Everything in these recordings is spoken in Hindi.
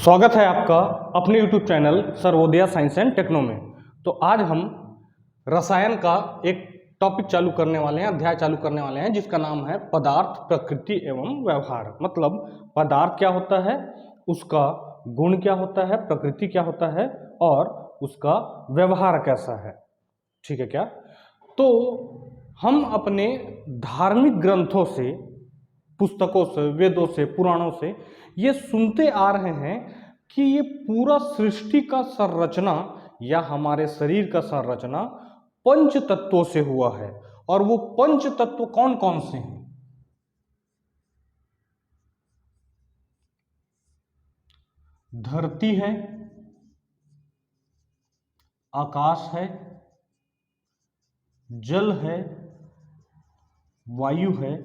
स्वागत है आपका अपने YouTube channel Sarvodaya science and techno में। तो आज हम रसायन का एक टॉपिक चालू करने वाले हैं, अध्याय चालू करने वाले हैं, जिसका नाम है पदार्थ, प्रकृति एवं व्यवहार। मतलब पदार्थ क्या होता है, उसका गुण क्या होता है, प्रकृति क्या होता है और उसका व्यवहार कैसा है। ठीक है क्या? तो हम अपने धार्मिक ग्रंथों से, पुस्तकों से, वेदों से, पुराणों से ये सुनते आ रहे हैं कि ये पूरा सृष्टि का संरचना या हमारे शरीर का संरचना पंच तत्वों से हुआ है। और वो पंच तत्व कौन कौन से हैं? धरती है, आकाश है, जल है, वायु है,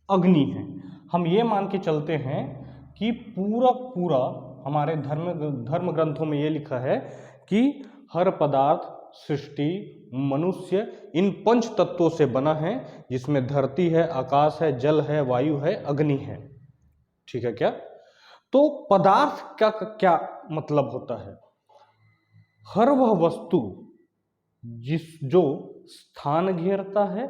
अग्नि है। हम ये मान के चलते हैं कि पूरा हमारे धर्म ग्रंथों में ये लिखा है कि हर पदार्थ, सृष्टि, मनुष्य इन पंच तत्वों से बना है, जिसमें धरती है, आकाश है, जल है, वायु है, अग्नि है। ठीक है क्या? तो पदार्थ का क्या मतलब होता है? हर वह वस्तु जो स्थान घेरता है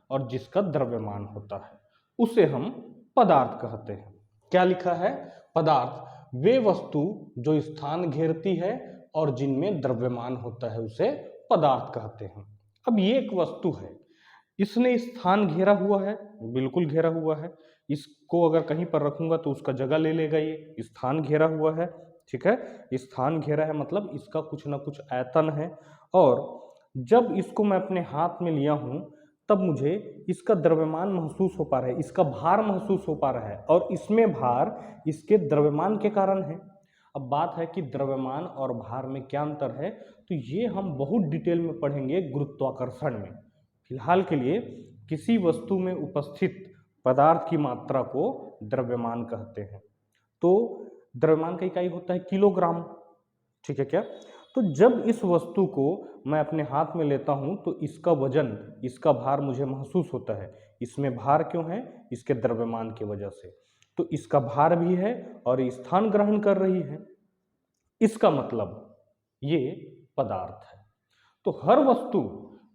और जिसका द्रव्यमान होता है, उसे हम पदार्थ कहते हैं। क्या लिखा है? पदार्थ वे वस्तु जो स्थान घेरती है और जिनमें द्रव्यमान होता है, उसे पदार्थ कहते हैं। अब ये एक वस्तु है, इसने स्थान घेरा हुआ है, बिल्कुल घेरा हुआ है। इसको अगर कहीं पर रखूंगा तो उसका जगह ले लेगा, ये स्थान घेरा हुआ है। ठीक है, स्थान घेरा है मतलब इसका कुछ ना कुछ आयतन है। और जब इसको मैं अपने हाथ में लिया हूं तब मुझे इसका द्रव्यमान महसूस हो पा रहा है, इसका भार महसूस हो पा रहा है, और इसमें भार इसके द्रव्यमान के कारण है। अब बात है कि द्रव्यमान और भार में क्या अंतर है, तो ये हम बहुत डिटेल में पढ़ेंगे गुरुत्वाकर्षण में। फिलहाल के लिए किसी वस्तु में उपस्थित पदार्थ की मात्रा को द्रव्यमान कहते हैं। तो द्रव्यमान का इकाई होता है किलोग्राम। ठीक है क्या? तो जब इस वस्तु को मैं अपने हाथ में लेता हूं तो इसका वजन, इसका भार मुझे महसूस होता है। इसमें भार क्यों है? इसके द्रव्यमान की वजह से। तो इसका भार भी है और स्थान ग्रहण कर रही है, इसका मतलब ये पदार्थ है। तो हर वस्तु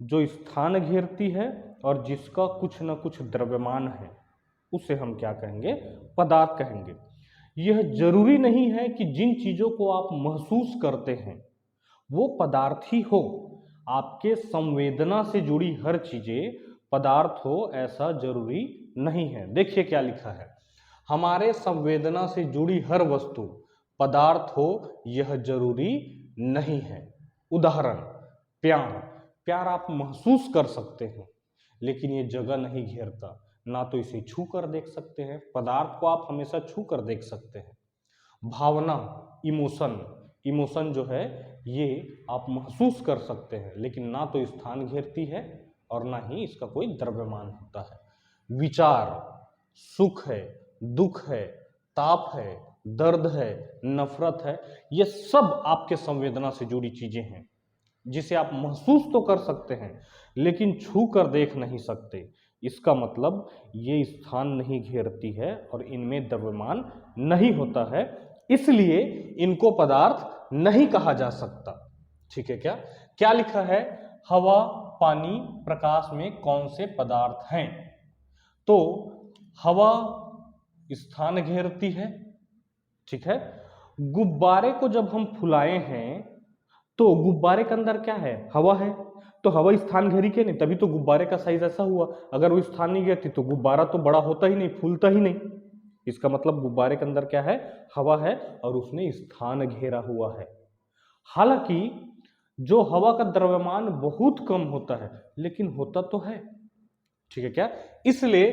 जो स्थान घेरती है और जिसका कुछ न कुछ द्रव्यमान है, उसे हम क्या कहेंगे? पदार्थ कहेंगे। यह जरूरी नहीं है कि जिन चीजों को आप महसूस करते हैं वो पदार्थ ही हो। आपके संवेदना से जुड़ी हर चीजें पदार्थ हो, ऐसा जरूरी नहीं है। देखिए क्या लिखा है, हमारे संवेदना से जुड़ी हर वस्तु पदार्थ हो, यह जरूरी नहीं है। उदाहरण, प्यार। प्यार आप महसूस कर सकते हैं, लेकिन ये जगह नहीं घेरता। ना तो इसे छू कर देख सकते हैं, पदार्थ को आप हमेशा छू कर देख सकते हैं। भावना, इमोशन जो है ये आप महसूस कर सकते हैं, लेकिन ना तो स्थान घेरती है और ना ही इसका कोई द्रव्यमान होता है। विचार, सुख है, दुख है, ताप है, दर्द है, नफरत है, ये सब आपके संवेदना से जुड़ी चीजें हैं, जिसे आप महसूस तो कर सकते हैं लेकिन छू कर देख नहीं सकते। इसका मतलब ये स्थान नहीं घेरती है और इनमें द्रव्यमान नहीं होता है, इसलिए इनको पदार्थ नहीं कहा जा सकता। ठीक है क्या? क्या लिखा है? हवा, पानी, प्रकाश में कौन से पदार्थ हैं? तो हवा स्थान घेरती है। ठीक है, गुब्बारे को जब हम फुलाए हैं तो गुब्बारे के अंदर क्या है? हवा है। तो हवा स्थान घेरी के नहीं, तभी तो गुब्बारे का साइज ऐसा हुआ। अगर वो स्थान नहीं घेरती तो गुब्बारा तो बड़ा होता ही नहीं, फूलता ही नहीं। इसका मतलब गुब्बारे के अंदर क्या है? हवा है और उसने स्थान घेरा हुआ है। हालांकि जो हवा का द्रव्यमान बहुत कम होता है, लेकिन होता तो है। ठीक है क्या? इसलिए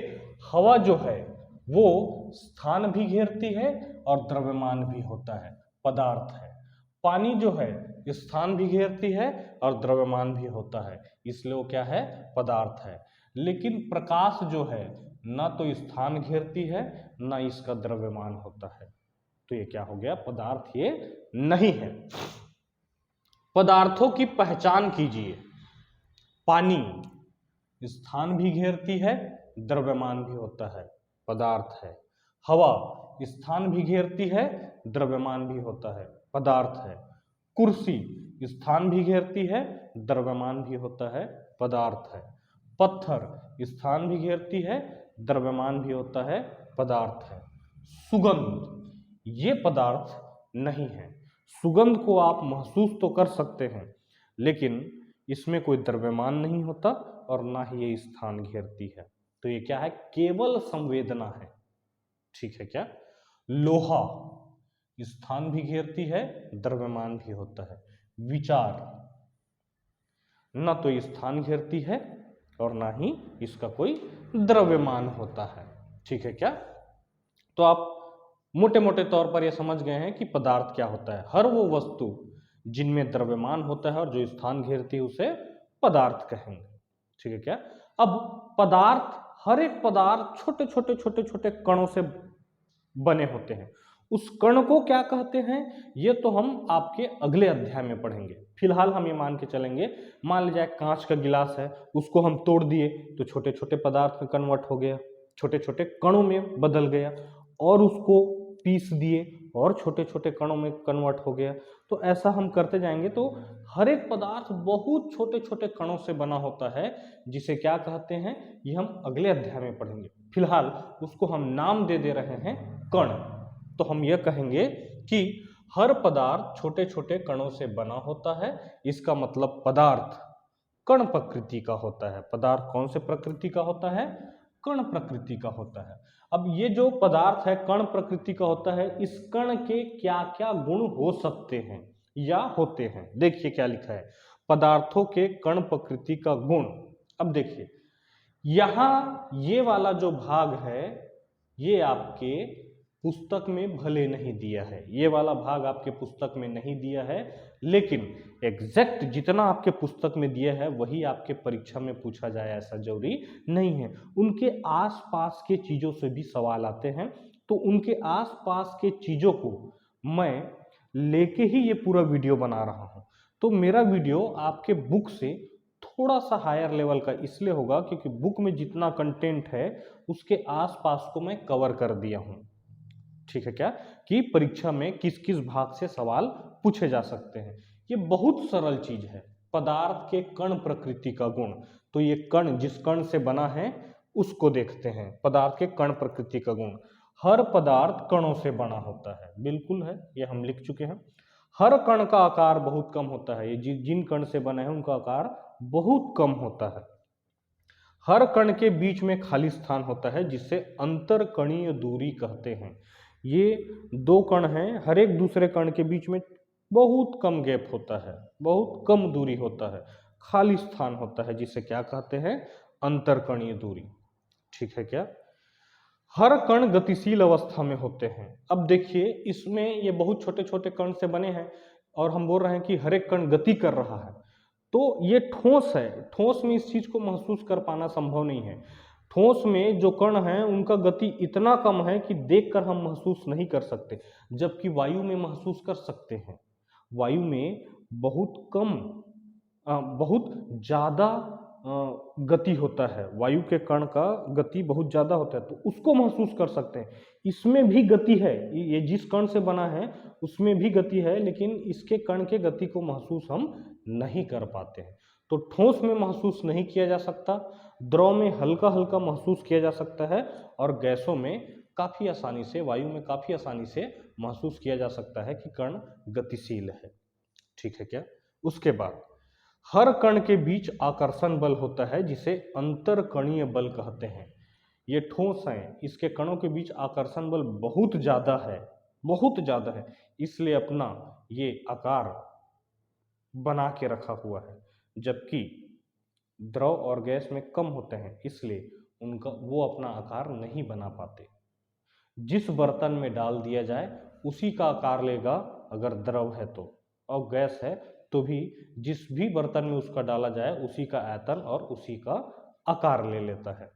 हवा जो है वो स्थान भी घेरती है और द्रव्यमान भी होता है, पदार्थ है। पानी जो है स्थान भी घेरती है और द्रव्यमान भी होता है, इसलिए वो क्या है? पदार्थ है। लेकिन प्रकाश जो है ना तो स्थान घेरती है ना इसका द्रव्यमान होता है, तो ये क्या हो गया? पदार्थ ये नहीं है। पदार्थों की पहचान कीजिए। पानी स्थान भी घेरती है, द्रव्यमान भी होता है, पदार्थ है। हवा स्थान भी घेरती है, द्रव्यमान भी होता है, पदार्थ है। कुर्सी स्थान भी घेरती है, द्रव्यमान भी होता है, पदार्थ है। पत्थर स्थान भी घेरती है, द्रव्यमान भी होता है, पदार्थ है। सुगंध ये पदार्थ नहीं है। सुगंध को आप महसूस तो कर सकते हैं, लेकिन इसमें कोई द्रव्यमान नहीं होता और ना ही ये स्थान घेरती है। तो ये क्या है? केवल संवेदना है। ठीक है क्या? लोहा स्थान भी घेरती है, द्रव्यमान भी होता है। विचार न तो स्थान घेरती है और ना ही इसका कोई द्रव्यमान होता है। ठीक है क्या? तो आप मोटे मोटे तौर पर यह समझ गए हैं कि पदार्थ क्या होता है। हर वो वस्तु जिनमें द्रव्यमान होता है और जो स्थान घेरती है उसे पदार्थ कहेंगे। ठीक है क्या? अब पदार्थ, हर एक पदार्थ छोटे छोटे छोटे छोटे कणों से बने होते हैं। उस कण को क्या कहते हैं ये तो हम आपके अगले अध्याय में पढ़ेंगे। फिलहाल हम ये मान के चलेंगे, मान लीजिए कांच का गिलास है, उसको हम तोड़ दिए तो छोटे छोटे पदार्थ में कन्वर्ट हो गया, छोटे छोटे कणों में बदल गया, और उसको पीस दिए और छोटे छोटे कणों में कन्वर्ट हो गया। तो ऐसा हम करते जाएंगे। तो हर एक पदार्थ बहुत छोटे छोटे कणों से बना होता है, जिसे क्या कहते हैं ये हम अगले अध्याय में पढ़ेंगे। फिलहाल उसको हम नाम दे दे रहे हैं कण। तो हम यह कहेंगे कि हर पदार्थ छोटे छोटे कणों से बना होता है। इसका मतलब पदार्थ कण प्रकृति का होता है। पदार्थ कौन से प्रकृति का होता है? कण प्रकृति का होता है। अब ये जो पदार्थ है कण प्रकृति का होता है, इस कण के क्या क्या गुण हो सकते हैं या होते हैं? देखिए क्या लिखा है, पदार्थों के कण प्रकृति का गुण। अब देखिए यहां ये वाला जो भाग है ये आपके पुस्तक में भले नहीं दिया है, ये वाला भाग आपके पुस्तक में नहीं दिया है, लेकिन एग्जैक्ट जितना आपके पुस्तक में दिया है वही आपके परीक्षा में पूछा जाए ऐसा जरूरी नहीं है। उनके आसपास के चीजों से भी सवाल आते हैं, तो उनके आसपास के चीजों को मैं लेके ही ये पूरा वीडियो बना रहा हूं। तो मेरा वीडियो आपके बुक से थोड़ा सा हायर लेवल का इसलिए होगा क्योंकि बुक में जितना कंटेंट है उसके आसपास को मैं कवर कर दिया हूं। ठीक है क्या? कि परीक्षा में किस किस भाग से सवाल पूछे जा सकते हैं। ये बहुत सरल चीज है, पदार्थ के कण प्रकृति का गुण। तो ये कण जिस कण से बना है उसको देखते हैं, पदार्थ के कण प्रकृति का गुण। हर पदार्थ कणों से बना होता है, बिल्कुल है, ये हम लिख चुके हैं। हर कण का आकार बहुत कम होता है, ये जिन कण से बने हैं उनका आकार बहुत कम होता है। हर कण के बीच में खाली स्थान होता है जिसे अंतरकणीय दूरी कहते हैं। ये दो कण हैं, हर एक दूसरे कण के बीच में बहुत कम गैप होता है, बहुत कम दूरी होता है, खाली स्थान होता है जिसे क्या कहते हैं? अंतरकणीय दूरी। ठीक है क्या? हर कण गतिशील अवस्था में होते हैं। अब देखिए इसमें ये बहुत छोटे छोटे कण से बने हैं और हम बोल रहे हैं कि हर एक कण गति कर रहा है, तो ये ठोस है। ठोस में इस चीज को महसूस कर पाना संभव नहीं है। ठोस में जो कण हैं उनका गति इतना कम है कि देखकर हम महसूस नहीं कर सकते, जबकि वायु में महसूस कर सकते हैं। वायु में बहुत कम बहुत ज़्यादा गति होता है, वायु के कण का गति बहुत ज़्यादा होता है, तो उसको महसूस कर सकते हैं। इसमें भी गति है, ये जिस कण से बना है उसमें भी गति है, लेकिन इसके कण के गति को महसूस हम नहीं कर पाते हैं। तो ठोस में महसूस नहीं किया जा सकता, द्रव में हल्का हल्का महसूस किया जा सकता है, और गैसों में काफ़ी आसानी से, वायु में काफ़ी आसानी से महसूस किया जा सकता है कि कण गतिशील है। ठीक है क्या? उसके बाद हर कण के बीच आकर्षण बल होता है जिसे अंतरकणीय बल कहते हैं। ये ठोस हैं, इसके कणों के बीच आकर्षण बल बहुत ज़्यादा है, बहुत ज़्यादा है, इसलिए अपना ये आकार बना के रखा हुआ है। जबकि द्रव और गैस में कम होते हैं, इसलिए उनका वो अपना आकार नहीं बना पाते। जिस बर्तन में डाल दिया जाए उसी का आकार लेगा अगर द्रव है तो, और गैस है तो भी जिस भी बर्तन में उसका डाला जाए उसी का आयतन और उसी का आकार ले लेता है।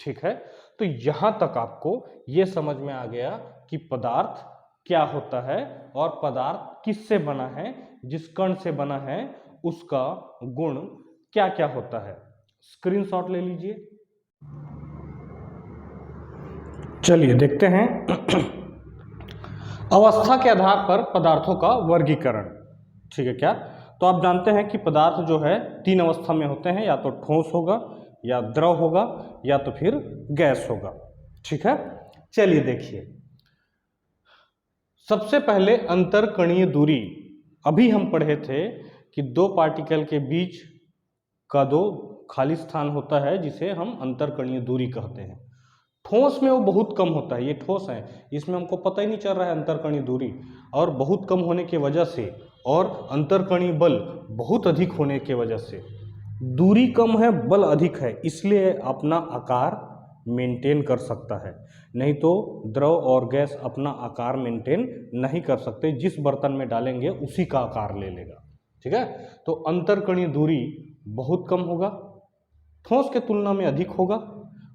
ठीक है? तो यहां तक आपको ये समझ में आ गया कि पदार्थ क्या होता है और पदार्थ किससे बना है, जिस कण से बना है उसका गुण क्या क्या होता है। स्क्रीनशॉट ले लीजिए। चलिए देखते हैं अवस्था के आधार पर पदार्थों का वर्गीकरण। ठीक है क्या? तो आप जानते हैं कि पदार्थ जो है 3 अवस्था में होते हैं, या तो ठोस होगा, या द्रव होगा, या तो फिर गैस होगा। ठीक है, चलिए देखिए, सबसे पहले अंतरकणीय दूरी। अभी हम पढ़े थे कि 2 पार्टिकल के बीच का 2 खाली स्थान होता है जिसे हम अंतरकणीय दूरी कहते हैं। ठोस में वो बहुत कम होता है, ये ठोस है, इसमें हमको पता ही नहीं चल रहा है अंतरकणीय दूरी, और बहुत कम होने की वजह से और अंतरकणीय बल बहुत अधिक होने की वजह से, दूरी कम है बल अधिक है, इसलिए अपना आकार मेंटेन कर सकता है। नहीं तो द्रव और गैस अपना आकार मेंटेन नहीं कर सकते, जिस बर्तन में डालेंगे उसी का आकार ले लेगा। ठीक है, तो अंतरकणीय दूरी बहुत कम होगा, ठोस के तुलना में अधिक होगा,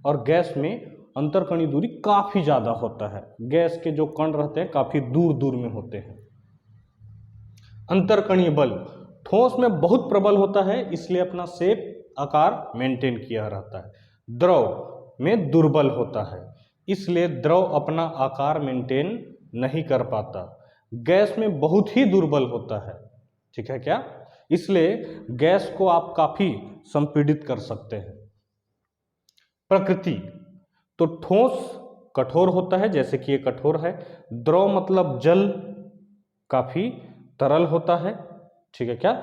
और गैस में अंतरकणीय दूरी काफी ज्यादा होता है। गैस के जो कण रहते हैं काफी दूर दूर में होते हैं। अंतरकणीय बल ठोस में बहुत प्रबल होता है, इसलिए अपना शेप आकार मेंटेन किया रहता है। द्रव में दुर्बल होता है, इसलिए द्रव अपना आकार मेंटेन नहीं कर पाता। गैस में बहुत ही दुर्बल होता है। ठीक है क्या? इसलिए गैस को आप काफी संपीड़ित कर सकते हैं। प्रकृति, तो ठोस कठोर होता है, जैसे कि ये कठोर है। द्रव मतलब जल, काफी तरल होता है। ठीक है क्या?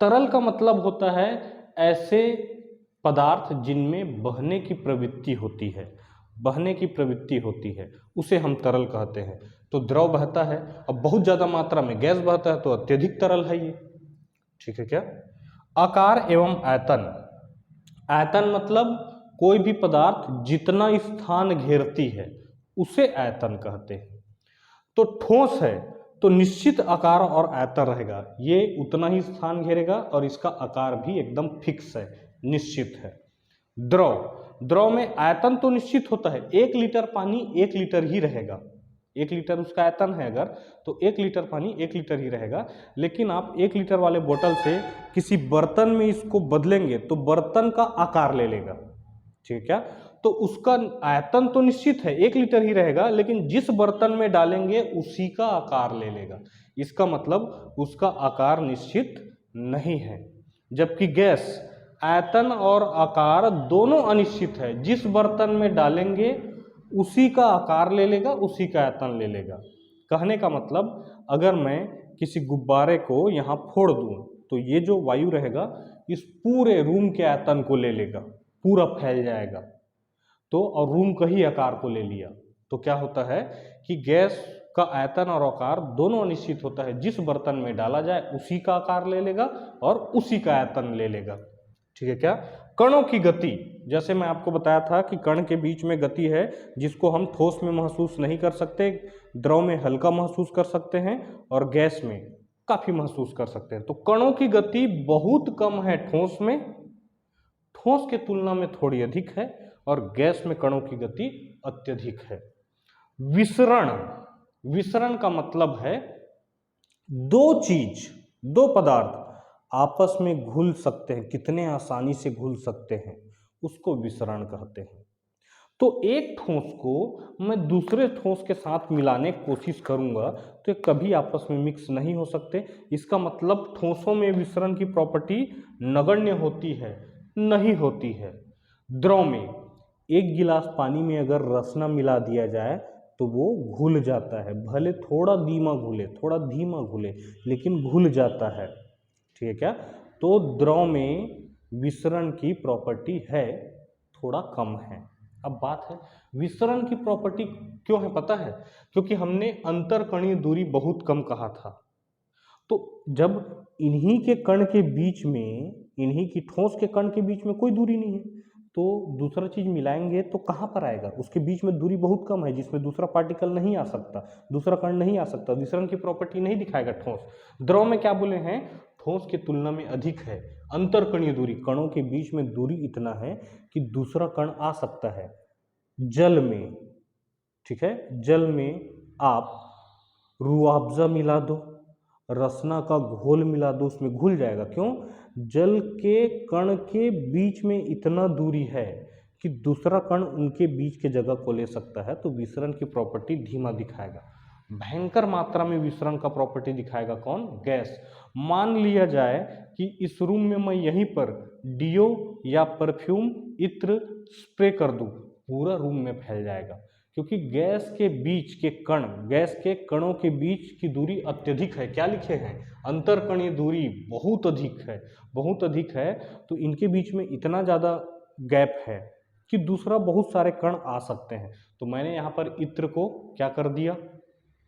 तरल का मतलब होता है ऐसे पदार्थ जिनमें बहने की प्रवृत्ति होती है, बहने की प्रवृत्ति होती है, उसे हम तरल कहते हैं। तो द्रव बहता है, अब बहुत ज्यादा मात्रा में गैस बहता है तो अत्यधिक तरल है ये। ठीक है क्या? आकार एवं आयतन। आयतन मतलब कोई भी पदार्थ जितना स्थान घेरती है उसे आयतन कहते हैं। तो ठोस है तो निश्चित आकार और आयतन रहेगा, ये उतना ही स्थान घेरेगा और इसका आकार भी एकदम फिक्स है, निश्चित है। द्रव में आयतन तो निश्चित होता है, 1 लीटर पानी 1 लीटर ही रहेगा, 1 लीटर उसका आयतन है अगर, तो 1 लीटर पानी 1 लीटर ही रहेगा। लेकिन आप 1 लीटर वाले बोतल से किसी बर्तन में इसको बदलेंगे तो बर्तन का आकार ले लेगा। ठीक है क्या? तो उसका आयतन तो निश्चित है, 1 लीटर ही रहेगा, लेकिन जिस बर्तन में डालेंगे उसी का आकार ले लेगा। इसका मतलब उसका आकार निश्चित नहीं है। जबकि गैस, आयतन और आकार दोनों अनिश्चित है, जिस बर्तन में डालेंगे उसी का आकार ले लेगा, उसी का आयतन ले लेगा। कहने का मतलब, अगर मैं किसी गुब्बारे को यहाँ फोड़ दूं तो ये जो वायु रहेगा इस पूरे रूम के आयतन को ले लेगा, पूरा फैल जाएगा। तो और रूम का ही आकार को ले लिया, तो क्या होता है कि गैस का आयतन और आकार दोनों अनिश्चित होता है, जिस बर्तन में डाला जाए उसी का आकार ले लेगा और उसी का आयतन ले लेगा। ठीक है क्या? कणों की गति, जैसे मैं आपको बताया था कि कण के बीच में गति है जिसको हम ठोस में महसूस नहीं कर सकते, द्रव में हल्का महसूस कर सकते हैं और गैस में काफी महसूस कर सकते हैं। तो कणों की गति बहुत कम है ठोस में, ठोस के तुलना में थोड़ी अधिक है, और गैस में कणों की गति अत्यधिक है। विसरण, विसरण का मतलब है दो पदार्थ आपस में घुल सकते हैं, कितने आसानी से घुल सकते हैं, उसको विसरण कहते हैं। तो एक ठोस को मैं दूसरे ठोस के साथ मिलाने की कोशिश करूंगा तो ये कभी आपस में मिक्स नहीं हो सकते। इसका मतलब ठोसों में विसरण की प्रॉपर्टी नगण्य होती है, नहीं होती है। द्रव में 1 गिलास पानी में अगर रसना मिला दिया जाए तो वो घुल जाता है, भले थोड़ा धीमा घुले, थोड़ा धीमा घुले, लेकिन घुल जाता है। ठीक है क्या? तो द्रव में विसरण की प्रॉपर्टी है, थोड़ा कम है। अब बात है विसरण की प्रॉपर्टी क्यों है, पता है? क्योंकि हमने अंतरकणीय दूरी बहुत कम कहा था। तो जब इन्हीं के कण के बीच में, इन्हीं की ठोस के कण के बीच में कोई दूरी नहीं है, तो दूसरा चीज मिलाएंगे तो कहाँ पर आएगा? उसके बीच में दूरी बहुत कम है जिसमें दूसरा पार्टिकल नहीं आ सकता, दूसरा कण नहीं आ सकता, विसरण की प्रॉपर्टी नहीं दिखाएगा ठोस। द्रव में क्या बोले हैं? ठोस की तुलना में अधिक है अंतरकणीय दूरी, कणों के बीच में दूरी इतना है कि दूसरा कण आ सकता है। जल में, ठीक है, जल में आप रूअफ़ज़ा मिला दो, रसना का घोल मिला दो, उसमें घुल जाएगा। क्यों? जल के कण के बीच में इतना दूरी है कि दूसरा कण उनके बीच के जगह को ले सकता है, तो विसरण की प्रॉपर्टी धीमा दिखाएगा। भयंकर मात्रा में विसरण का प्रॉपर्टी दिखाएगा कौन? गैस। मान लिया जाए कि इस रूम में मैं यहीं पर डीओ या परफ्यूम इत्र स्प्रे कर दूं, पूरा रूम में फैल जाएगा, क्योंकि गैस के बीच के कण, गैस के कणों के बीच की दूरी अत्यधिक है। क्या लिखे हैं? अंतरकणीय दूरी बहुत अधिक है, बहुत अधिक है। तो इनके बीच में इतना ज़्यादा गैप है कि दूसरा बहुत सारे कण आ सकते हैं। तो मैंने यहाँ पर इत्र को क्या कर दिया?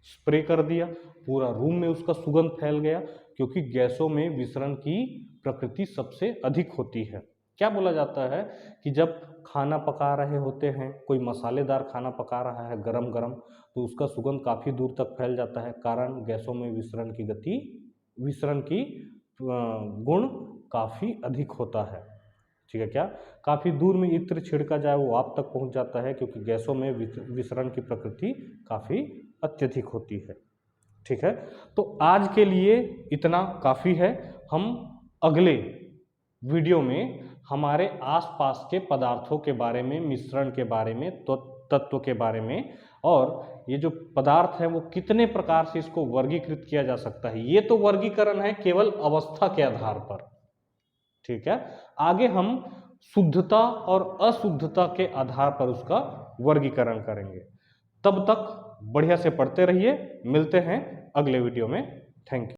स्प्रे कर दिया, पूरा रूम में उसका सुगंध फैल गया, क्योंकि गैसों में विसरण की प्रकृति सबसे अधिक होती है। क्या बोला जाता है कि जब खाना पका रहे होते हैं, कोई मसालेदार खाना पका रहा है गरम गरम, तो उसका सुगंध काफ़ी दूर तक फैल जाता है, कारण गैसों में विसरण की गुण काफ़ी अधिक होता है। ठीक है क्या? काफ़ी दूर में इत्र छिड़का जाए वो आप तक पहुंच जाता है, क्योंकि गैसों में विसरण की प्रकृति काफ़ी अत्यधिक होती है। ठीक है, तो आज के लिए इतना काफ़ी है। हम अगले वीडियो में हमारे आसपास के पदार्थों के बारे में, मिश्रण के बारे में, तत्व के बारे में, और ये जो पदार्थ है वो कितने प्रकार से इसको वर्गीकृत किया जा सकता है। ये तो वर्गीकरण है केवल अवस्था के आधार पर। ठीक है, आगे हम शुद्धता और अशुद्धता के आधार पर उसका वर्गीकरण करेंगे। तब तक बढ़िया से पढ़ते रहिए। मिलते हैं अगले वीडियो में। Thank you.